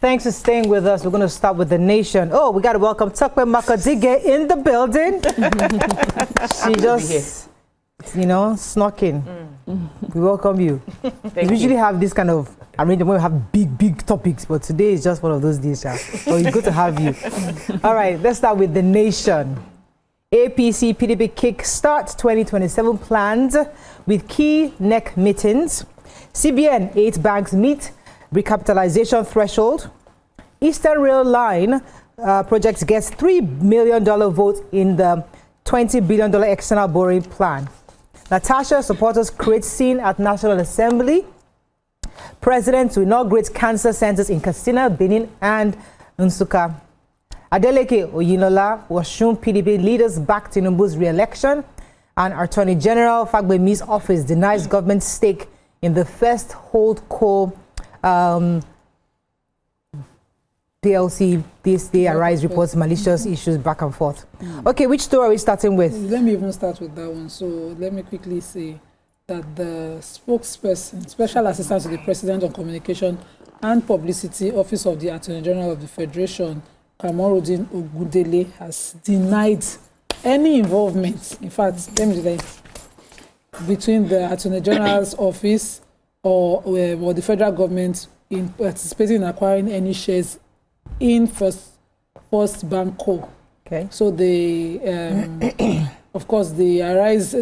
Thanks for staying with us. We're going to start with the nation. Oh, we got to welcome Tukwe Makadige in the building. She just, snuck in. We welcome you. We usually have this kind of arrangement where we have big topics, but today is just one of those days. So it's good to have you. All right, let's start with the nation. APC PDP kickstart 2027 plans with key NEC meetings. CBN 8 banks meet recapitalization threshold. Eastern Rail Line project gets $3 million vote in the $20 billion external borrowing plan. Natasha supporters create scene at National Assembly. President to inaugurate cancer centers in Katsina, Benin, and Nsukka. Adeleke Oyinola was shown PDP leaders back Tinubu's re-election, and Attorney General Fagbemi's office denies government stake in the first holdco PLC. This day Arise reports malicious issues back and forth. Okay, which story are we starting with? Let me even start with that one. So let me quickly say that the spokesperson, Special Assistant to the President on Communication and Publicity, Office of the Attorney General of the Federation, Kamorudin Ogudele, has denied any involvement, in fact, let me say, between the Attorney General's office or the federal government in participating in acquiring any shares in First Bank Co. Okay. So the, of course, the Arise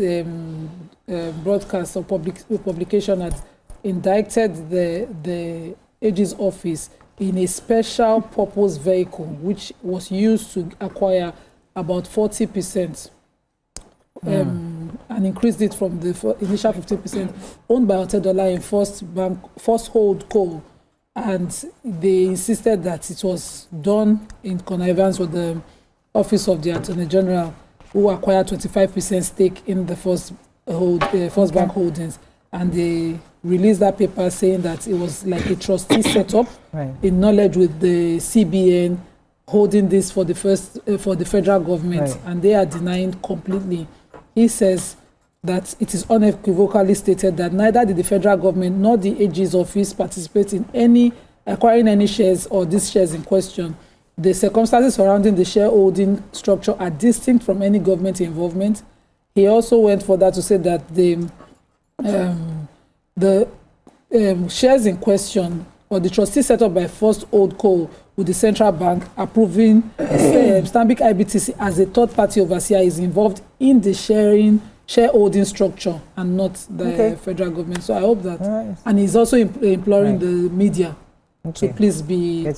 broadcast or publication had indicted the AG's office in a special purpose vehicle, which was used to acquire about 40%, and increased it from the initial 50% owned by Otedola in First Holdco, and they insisted that it was done in connivance with the Office of the Attorney General, who acquired 25% stake in the First Bank Holdings, and they released that paper saying that it was like a trustee setup, in knowledge with the CBN holding this for the federal government, and they are denying completely. He says that it is unequivocally stated that neither did the federal government nor the AG's office participate in acquiring any shares or these shares in question. The circumstances surrounding the shareholding structure are distinct from any government involvement. He also went further to say that the shares in question, or the trustee set up by First Holdco with the central bank approving Stanbic IBTC as a third-party overseer, is involved in the shareholding structure and not the federal government. So I hope that, and he's also imploring the media to please be be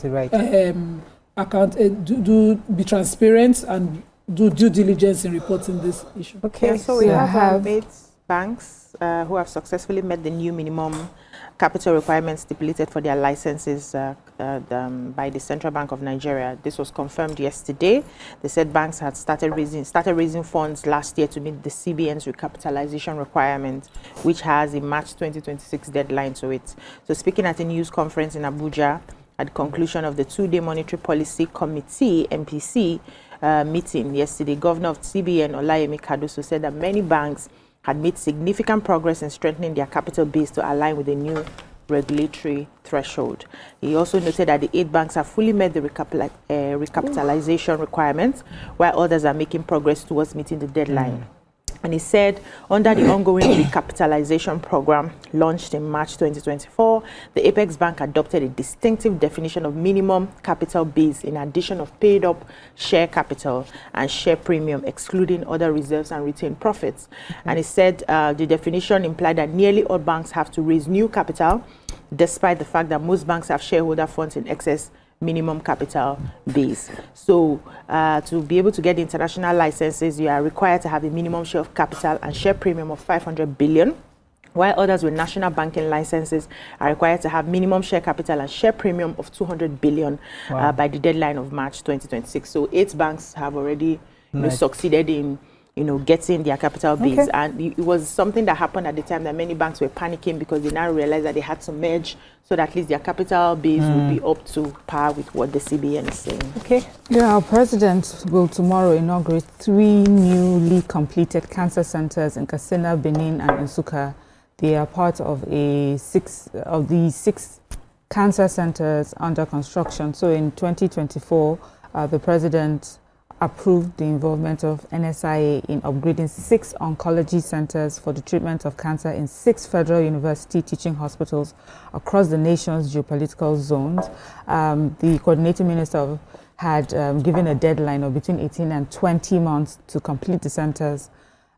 transparent and do due diligence in reporting this issue. Okay, so we have 8 banks who have successfully met the new minimum capital requirements stipulated for their licenses by the Central Bank of Nigeria. This was confirmed yesterday. They said banks had started raising funds last year to meet the CBN's recapitalization requirement, which has a March 2026 deadline to it. So speaking at a news conference in Abuja at the conclusion of the 2-day Monetary Policy Committee (MPC) meeting yesterday, Governor of CBN Olayemi Cardoso said that many banks had made significant progress in strengthening their capital base to align with the new regulatory threshold. He also noted that the 8 banks have fully met the recapitalization requirements, while others are making progress towards meeting the deadline. And he said, under the ongoing recapitalization program launched in March 2024, the Apex Bank adopted a distinctive definition of minimum capital base in addition of paid up share capital and share premium, excluding other reserves and retained profits. And he said the definition implied that nearly all banks have to raise new capital, despite the fact that most banks have shareholder funds in excess minimum capital base. So to be able to get the international licenses, you are required to have a minimum share of capital and share premium of 500 billion, while others with national banking licenses are required to have minimum share capital and share premium of 200 billion by the deadline of March 2026. So 8 banks have already succeeded in getting their capital base. And it was something that happened at the time that many banks were panicking because they now realized that they had to merge so that at least their capital base would be up to par with what the CBN is saying. Okay. Yeah, our president will tomorrow inaugurate 3 newly completed cancer centers in Katsina, Benin, and Nsukka. They are part of the 6 cancer centers under construction. So in 2024, the president approved the involvement of NSIA in upgrading 6 oncology centers for the treatment of cancer in 6 federal university teaching hospitals across the nation's geopolitical zones. The coordinating minister had given a deadline of between 18 and 20 months to complete the centers.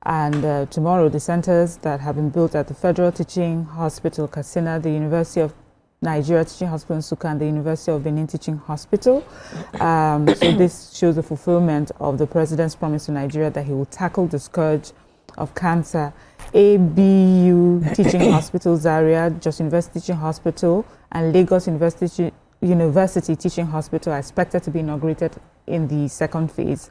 And tomorrow, the centers that have been built at the Federal Teaching Hospital, Katsina, the University of Nigeria Teaching Hospital in Nsukka, and the University of Benin Teaching Hospital. So this shows the fulfillment of the president's promise to Nigeria that he will tackle the scourge of cancer. ABU Teaching Hospital Zaria, Jos University Teaching Hospital, and Lagos University Teaching Hospital are expected to be inaugurated in the second phase.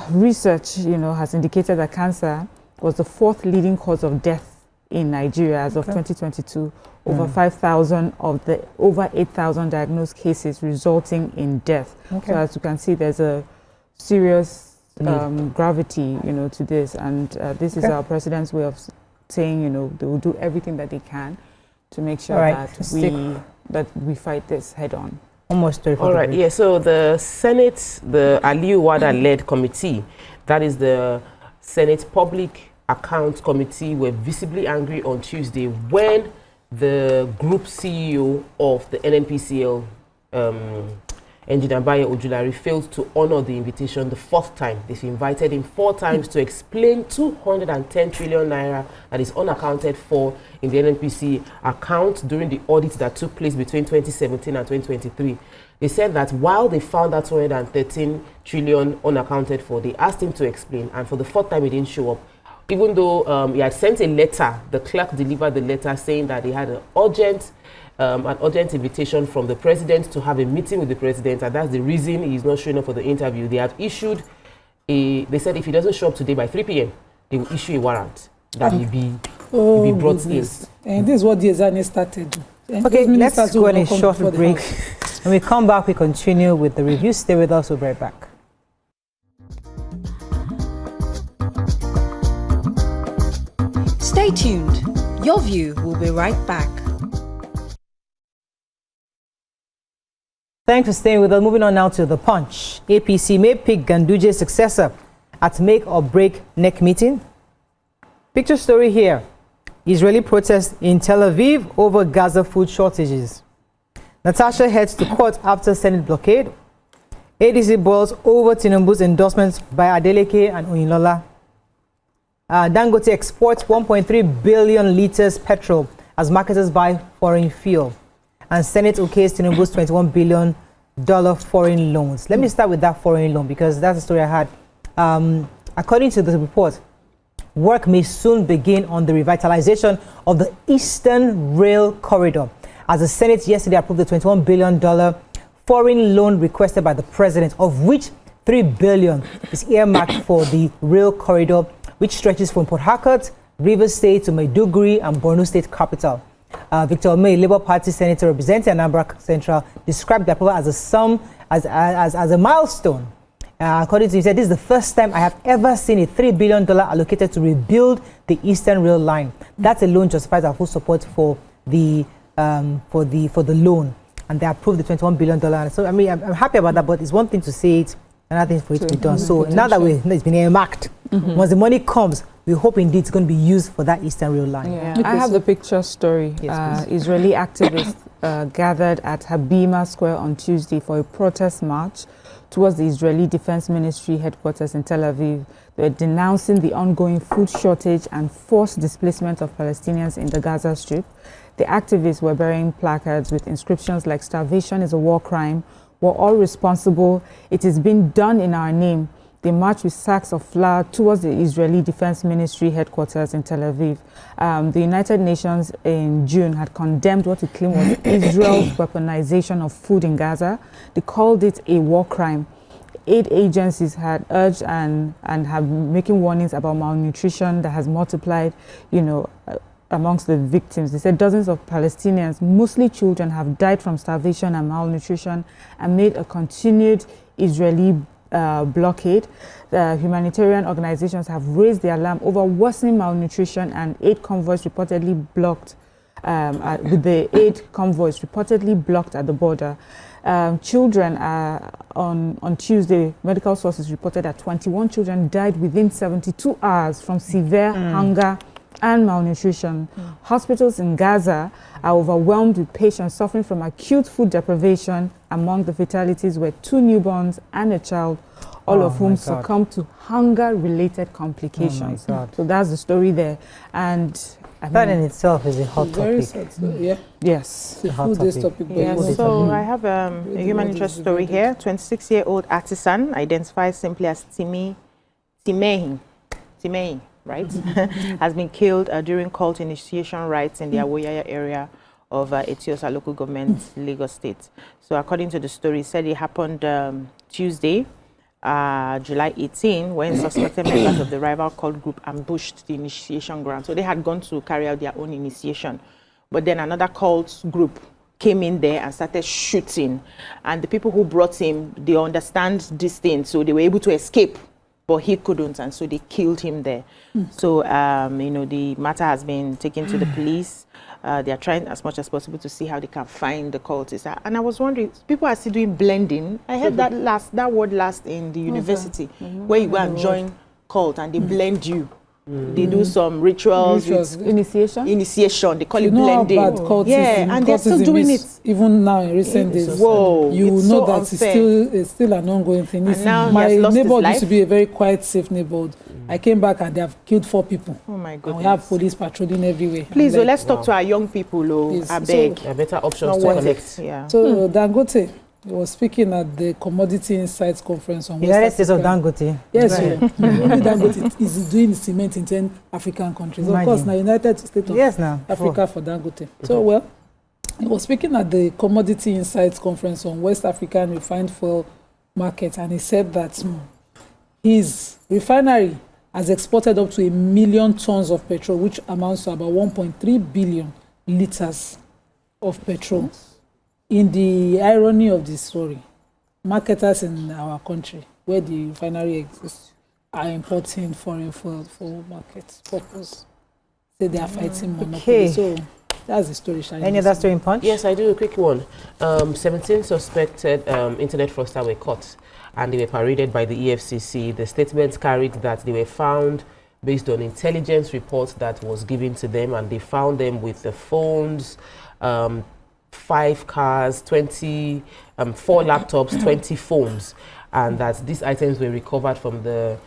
Research, has indicated that cancer was the 4th leading cause of death in Nigeria as of 2022. Over 5,000 of the over 8,000 diagnosed cases resulting in death. So as you can see, there's a serious gravity, to this, and this is our president's way of saying, they will do everything that they can to make sure that we fight this head on. Almost 34. All right, yeah, so the Senate, the Aliyu Wada-led committee, that is the Senate Public Accounts Committee, were visibly angry on Tuesday when the group CEO of the NNPCL, Engineer Bayo Ojulari, failed to honor the invitation the 4th time. They've invited him 4 times to explain 210 trillion naira that is unaccounted for in the NNPC account during the audit that took place between 2017 and 2023. They said that while they found that 213 trillion unaccounted for, they asked him to explain, and for the 4th time he didn't show up. Even though he had sent a letter, the clerk delivered the letter saying that they had an urgent invitation from the president to have a meeting with the president, and that's the reason he's not showing up for the interview. They have issued they said if he doesn't show up today by 3 p.m., they will issue a warrant that he be brought in. And this is what the Zane started. Okay, let's go on a short break. When we come back, we continue with the review. Stay with us, we'll be right back. Stay tuned. Your View will be right back. Thanks for staying with us. Moving on now to The Punch. APC may pick Ganduje's successor at make or break neck meeting. Picture story here. Israeli protests in Tel Aviv over Gaza food shortages. Natasha heads to court after Senate blockade. ADC boils over Tinubu's endorsements by Adeleke and Oyinlola. Dangote exports 1.3 billion liters petrol as marketers buy foreign fuel. And Senate okays Tinubu's $21 billion foreign loans. Let me start with that foreign loan because that's the story I had. According to the report, work may soon begin on the revitalization of the Eastern Rail Corridor, as the Senate yesterday approved the $21 billion foreign loan requested by the president, of which $3 billion is earmarked for the rail corridor, which stretches from Port Harcourt, Rivers State to Maiduguri and Borno State capital. Victor Omei, Labour Party senator representing Anambra Central, described the approval as a milestone. According to him, he said, "This is the first time I have ever seen a $3 billion allocated to rebuild the Eastern Rail line. That alone justifies our full support for the loan." And they approved the $21 billion. So I mean, I'm happy about that, but it's one thing to say it, another thing for it to be done. So now that it's been earmarked, once the money comes, we hope indeed it's going to be used for that Eastern Rail line. Yeah. I have the picture story. Yes, Israeli activists gathered at Habima Square on Tuesday for a protest march towards the Israeli Defense Ministry headquarters in Tel Aviv. They were denouncing the ongoing food shortage and forced displacement of Palestinians in the Gaza Strip. The activists were bearing placards with inscriptions like "Starvation is a war crime," "We're all responsible," "It is being done in our name." They marched with sacks of flour towards the Israeli Defense Ministry headquarters in Tel Aviv. The United Nations in June had condemned what it claimed was Israel's weaponization of food in Gaza. They called it a war crime. Aid agencies had urged and have been making warnings about malnutrition that has multiplied, amongst the victims. They said dozens of Palestinians, mostly children, have died from starvation and malnutrition amid a continued Israeli blockade. The humanitarian organizations have raised the alarm over worsening malnutrition, and aid convoys reportedly blocked with the aid convoys reportedly blocked at the border. Children on Tuesday, medical sources reported that 21 children died within 72 hours from severe hunger and malnutrition. Hospitals in Gaza are overwhelmed with patients suffering from acute food deprivation. Among the fatalities were 2 newborns and a child, all of whom succumbed to hunger-related complications. So that's the story there. And that in itself is a hot Very topic. sad, yeah. yes. It's a full day's topic. Yeah, so I have a human interest story here. 26-year-old artisan identified simply as Timehi, right, has been killed during cult initiation rites in the Awoyaya area of Etiosa local government, Lagos State. So according to the story, it said it happened Tuesday, July 18, when suspected members of the rival cult group ambushed the initiation ground. So they had gone to carry out their own initiation. But then another cult group came in there and started shooting. And the people who brought him, they understand this thing, so they were able to escape, but he couldn't, and so they killed him there. So, you know, the matter has been taken to the police. They are trying as much as possible to see how they can find the cultists. And I was wondering, people are still doing blending. I heard that word last in the university, where you go and join cult and they blend you. They do some rituals. Initiation? They call You it know blending. how bad cultism, And they're still doing it. Even now in recent days. Whoa, You will it's know so that unfair. it's still an ongoing thing. And now he My has lost his neighborhood life. used to be a very quiet, safe neighborhood. I came back and they have killed 4 people. Oh my And goodness. we have police patrolling everywhere. Please, I'm like, let's talk to our young people, Please. I beg. There are better options Not to worth connect. it. Yeah. So Dangote was speaking at the Commodity Insights Conference on United West States of Africa. Dangote. Yes, Right. only Dangote is doing cement in 10 African countries. Of course, Imagine. now United States of Yes, now. Africa for Dangote. So, well, he was speaking at the Commodity Insights Conference on West African refined fuel market, and he said that his refinery has exported up to 1 million tons of petrol, which amounts to about 1.3 billion liters of petrol. In the irony of this story, marketers in our country, where the refinery exists, are importing foreign fuel for market purpose. Say they are fighting monopoly. So that's the story. Any other story in Punch? Yes, I do. A quick one. 17 suspected internet fraudsters were caught and they were paraded by the EFCC. The statements carried that they were found based on intelligence reports that was given to them, and they found them with the phones, 5 cars, 4 laptops, 20 phones, and that these items were recovered from the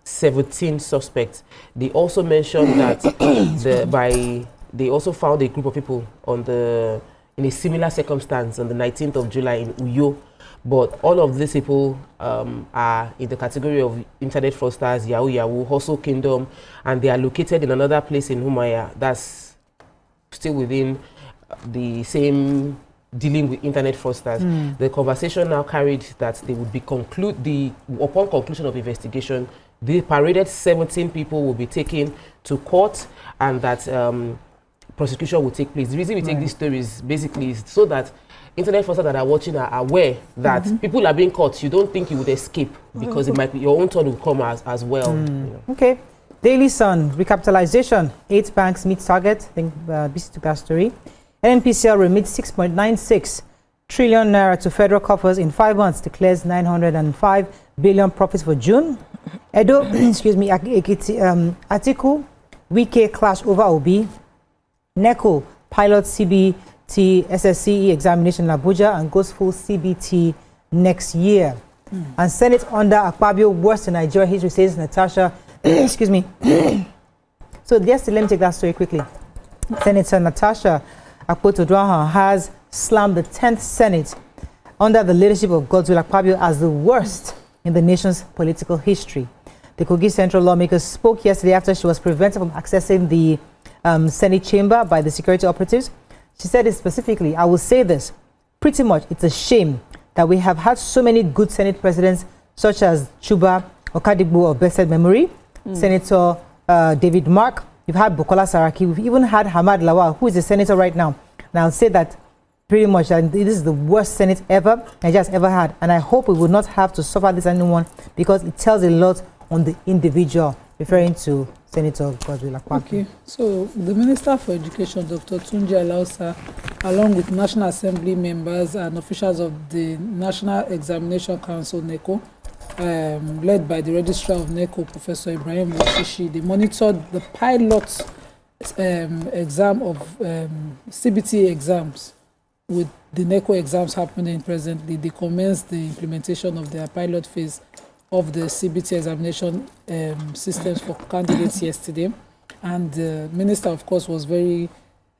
17 suspects. They also mentioned that they also found a group of people in a similar circumstance on the 19th of July in Uyo. But all of these people are in the category of internet fraudsters, Yahoo, Hustle Kingdom, and they are located in another place in Humaya. That's still within the same dealing with internet fraudsters. The conversation now carried that they would be upon conclusion of investigation, the paraded 17 people will be taken to court, and that prosecution will take place. The reason we take these stories basically is so that internet fraudsters that are watching are aware that people are being caught. You don't think you would escape, because it might be your own turn will come as well. You know. Okay. Daily Sun, recapitalization. 8 banks meet target. I think this is the story. NNPCL remits 6.96 trillion naira to federal coffers in 5 months, declares 905 billion profits for June. Edo, Atiku Wike clash over Obi. NECO pilot CBT SSCE examination in Abuja and goes full CBT next year. And Senate under Akpabholo, worst in Nigeria history, says Natasha. Excuse me. So let me take that story quickly. Senator Natasha Akpotodwaha has slammed the 10th Senate under the leadership of Godswill Akpabholo as the worst in the nation's political history. The Kogi Central lawmaker spoke yesterday after she was prevented from accessing the Senate chamber by the security operatives. She said it specifically, I will say this, pretty much it's a shame that we have had so many good Senate presidents such as Chuba Okadigbo of blessed memory, Senator David Mark, we've had Bukola Saraki, we've even had Hamad Lawal, who is a senator right now. And I'll say that pretty much this is the worst Senate ever Nigeria has ever had. And I hope we will not have to suffer this anyone, because it tells a lot on the individual, referring to Senator Godswill Akpabio. Okay, so the Minister for Education, Dr. Tunji Alausa, along with National Assembly members and officials of the National Examination Council, NECO, led by the Registrar of NECO, Professor Ibrahim Washishi, they monitored the pilot exam of CBT exams. With the NECO exams happening presently, they commenced the implementation of their pilot phase of the CBT examination systems for candidates yesterday. And the minister, of course, was very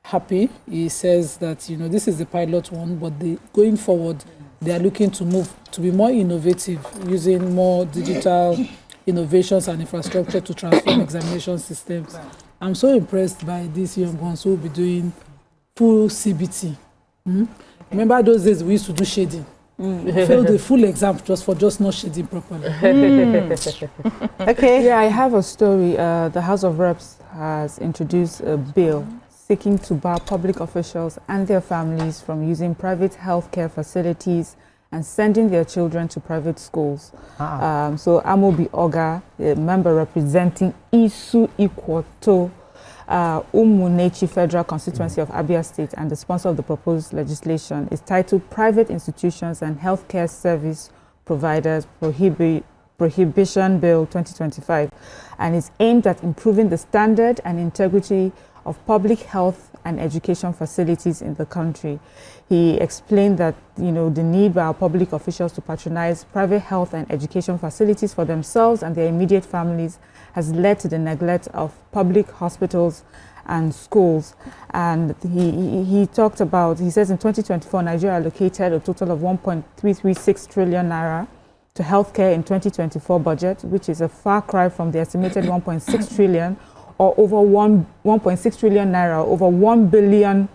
happy. He says that, you know, this is the pilot one, but going forward, they are looking to move to be more innovative, using more digital innovations and infrastructure to transform examination systems. I'm so impressed by these young ones who will be doing full CBT. Remember those days we used to do shading? Failed the full exam just for not shading properly. Okay. Yeah, I have a story. The House of Reps has introduced a bill seeking to bar public officials and their families from using private healthcare facilities and sending their children to private schools. So Amobi Oga, a member representing Isu Ikwoto, Umunechi Federal Constituency of Abia State, and the sponsor of the proposed legislation, is titled Private Institutions and Healthcare Service Providers Prohibition Bill 2025, and is aimed at improving the standard and integrity of public health and education facilities in the country. He explained that, you know, the need by our public officials to patronize private health and education facilities for themselves and their immediate families has led to the neglect of public hospitals and schools. And he talked about, he says in 2024, Nigeria allocated a total of 1.336 trillion naira to healthcare in 2024 budget, which is a far cry from the estimated 1.6 trillion or over 1.6 trillion naira, over $1 billion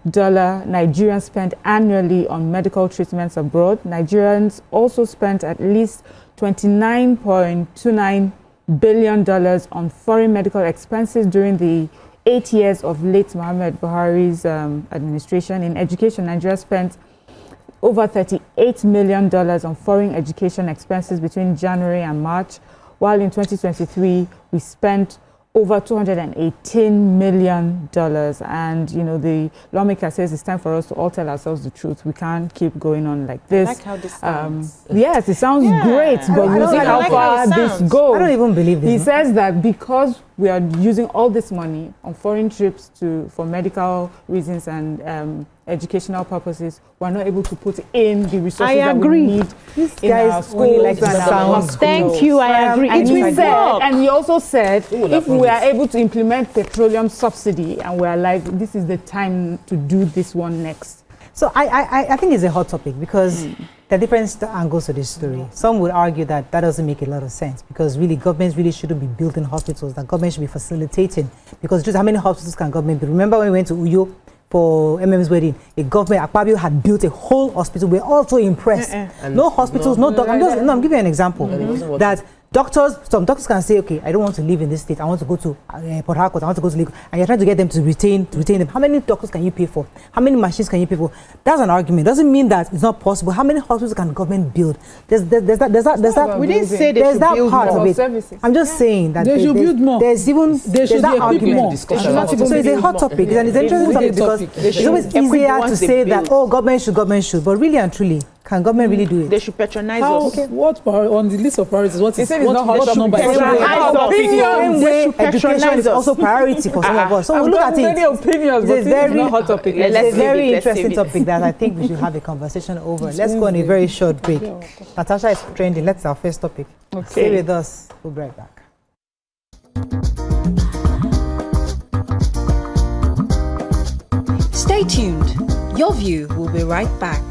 Nigerians spend annually on medical treatments abroad. Nigerians also spent at least $29.29 billion on foreign medical expenses during the 8 years of late Mohammed Buhari's administration. In education, Nigeria spent over $38 million on foreign education expenses between January and March, while in 2023 we spent over $218 million. And, you know, the lawmaker says it's time for us to all tell ourselves the truth. We can't keep going on like this. I like how this sounds. Yes, it sounds great, but we'll see how far this goes. I don't even believe this. He says that because we are using all this money on foreign trips for medical reasons and educational purposes, we're not able to put in the resources that we need in our schools like and our hospitals. Thank you, I agree. And he also said, if we are able to implement petroleum subsidy, and we're like, this is the time to do this one next. So I think it's a hot topic because there are different angles to this story. Some would argue that doesn't make a lot of sense because really governments really shouldn't be building hospitals, that government should be facilitating, because just how many hospitals can government build? Remember when we went to Uyo for MM's wedding, a government, Akpabio had built a whole hospital. We're also impressed. No hospitals, no doctors. I'm giving you an example. That some doctors can say, okay, I don't want to live in this state. I want to go to Port Harcourt. I want to go to Lagos. And you're trying to get them to retain them. How many doctors can you pay for? How many machines can you pay for? That's an argument. Doesn't mean that it's not possible. How many hospitals can government build? There's that. We didn't say there's that build part more of it. Services. I'm just saying that they should build more. There's that argument. So it's a hot topic, and it's an interesting topic because it's always easier to say that government should, but really and truly, can government really do it? They should patronize us. What on the list of priorities? What is what number? Education is also priority for some of us. So we look at it. Opinions, it's a very hot topic. It's a very interesting topic that I think we should have a conversation over. Let's go on a very short break. Natasha is trending. That's our first topic. Okay. Stay with us. We'll be right back. Stay tuned. Your View will be right back.